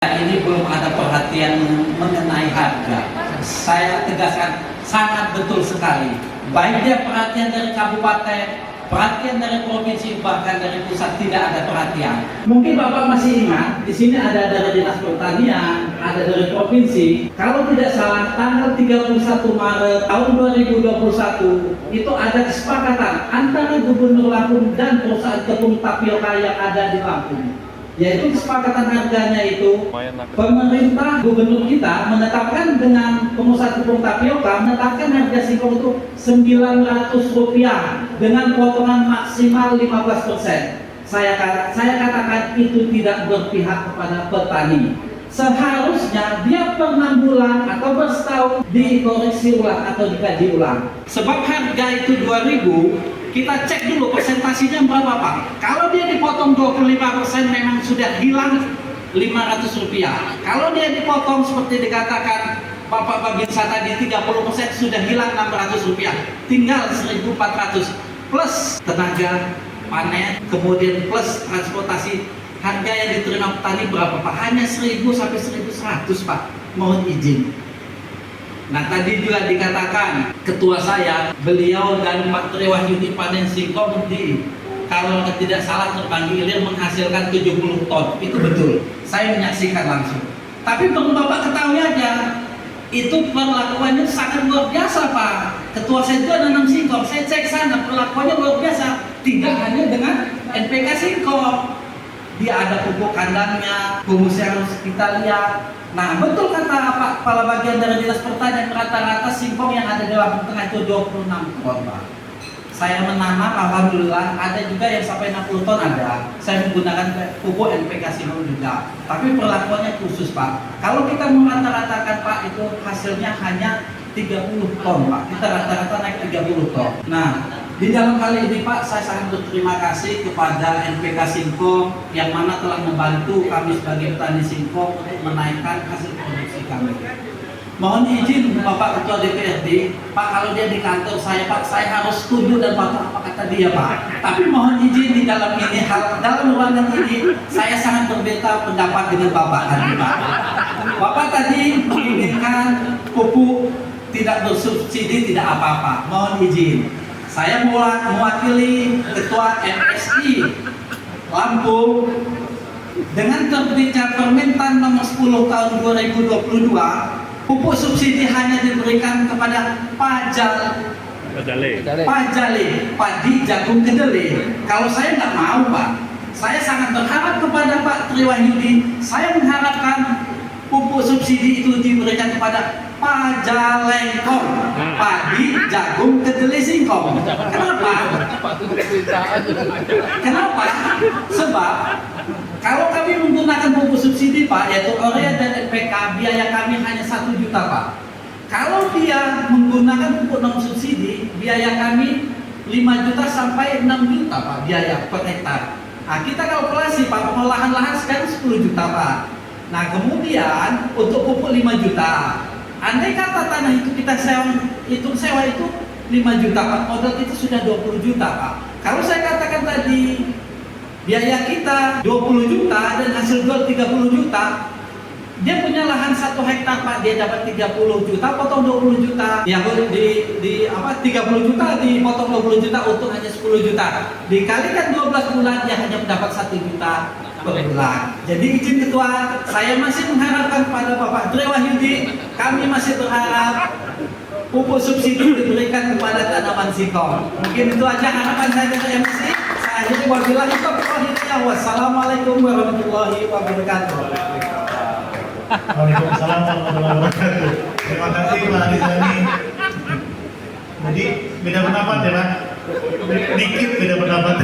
Ini belum ada perhatian mengenai harga. Saya tegaskan sangat betul sekali. Baik dia perhatian dari kabupaten, perhatian dari provinsi, bahkan dari pusat tidak ada perhatian. Mungkin Bapak masih ingat, di sini ada dari Dinas Pertanian, ada dari provinsi. Kalau tidak salah, tanggal 31 Maret tahun 2021 itu ada kesepakatan antara Gubernur Lampung dan perusahaan tepung tapioka yang ada di Lampung. Yaitu kesepakatan harganya itu pemerintah gubernur kita menetapkan dengan pengusaha tepung tapioka menetapkan harga singkong itu Rp900 dengan potongan maksimal 15%. Saya katakan itu tidak berpihak kepada petani. Seharusnya dia per 6 bulan atau per setahun dikoreksi ulang atau dikaji ulang. Sebab harga itu 2.000, kita cek dulu persentasinya berapa Pak. Kalau dia dipotong 25% memang sudah hilang Rp500. Kalau dia dipotong seperti dikatakan Bapak Babinsa tadi 30% sudah hilang Rp600. Tinggal Rp1.400 plus tenaga panen, kemudian plus transportasi. Harga yang diterima petani berapa Pak? Hanya 1.000 sampai 1.100 Pak. Mohon izin. Nah tadi juga dikatakan ketua saya, beliau dan Pak Tri Wahyudi panen singkong di, kalau tidak salah Terbanggi Ilir menghasilkan 70 ton. Itu betul, saya menyaksikan langsung. Tapi perlu Bapak ketahui aja, itu perlakuannya sangat luar biasa Pak. Ketua saya itu nanam singkong, saya cek sana perlakuannya luar biasa. Tidak hanya dengan NPK singkong, dia ada pupuk kandangnya, humusnya harus kita lihat. Nah betul kata Pak Kepala Bagian dari Dinas Pertanian, rata-rata singkong yang ada di Lampung Tengah itu 26 ton Pak. Saya menanam, alhamdulillah ada juga yang sampai 60 ton ada. Saya menggunakan pupuk NPK singkong juga. Tapi perlakuannya khusus Pak. Kalau kita merata-ratakan Pak itu hasilnya hanya 30 ton Pak. Kita rata-rata naik 30 ton. Nah di dalam hal ini Pak, saya sangat berterima kasih kepada NPK Singkong yang mana telah membantu kami sebagai petani singkong untuk menaikkan hasil produksi kami. Mohon izin Bapak Ketua DPRD, Pak kalau dia di kantor saya Pak, saya harus setuju dan patuh apa kata dia Pak. Tapi mohon izin di dalam ini, dalam ruangan ini, saya sangat berbeda pendapat dengan Bapak tadi Pak. Bapak tadi menginginkan pupuk tidak bersubsidi tidak apa-apa. Mohon izin. Saya mewakili Ketua MSI Lampung dengan terbitnya Permentan nomor 10 tahun 2022, pupuk subsidi hanya diberikan kepada pajale, padi, jagung, kedelai. Kalau saya nggak mau Pak, saya sangat berharap kepada Pak Tri Wahyudi, saya mengharapkan pupuk subsidi itu diberikan kepada pajalengkong, padi, jagung, kedelai, singkong. Kenapa? Kenapa? Sebab kalau kami menggunakan pupuk subsidi Pak, yaitu urea dan NPK, biaya kami hanya 1 juta Pak. Kalau dia menggunakan pupuk non subsidi, biaya kami 5 juta sampai 6 juta Pak, biaya per hektar. Nah kita kalkulasi Pak, pengolahan lahan sekarang 10 juta Pak. Nah kemudian untuk pupuk 5 juta. Andai kata tanah itu kita sewa itu 5 juta Pak, modal itu sudah 20 juta Pak. Kalau saya katakan tadi biaya kita 20 juta dan hasil jual 30 juta, dia punya lahan 1 hektar Pak, dia dapat 30 juta, potong 20 juta. Yang 30 juta dipotong 20 juta, untung hanya 10 juta. Dikalikan 12 bulan dia hanya mendapat 1 juta per bulan. Jadi izin Ketua, saya masih mengharapkan pada Bapak Tri Wahyudi, kami masih berharap pupuk subsidi diberikan kepada tanaman singkong. Mungkin itu aja harapan saya dari MC. Saya akhiri wabillahi taufiq wal hidayah. Wassalamualaikum warahmatullahi wabarakatuh. Waalaikumsalam warahmatullahi wabarakatuh. Terima kasih Pak Rizani. Jadi beda pendapat ya Pak? Dikit beda pendapat.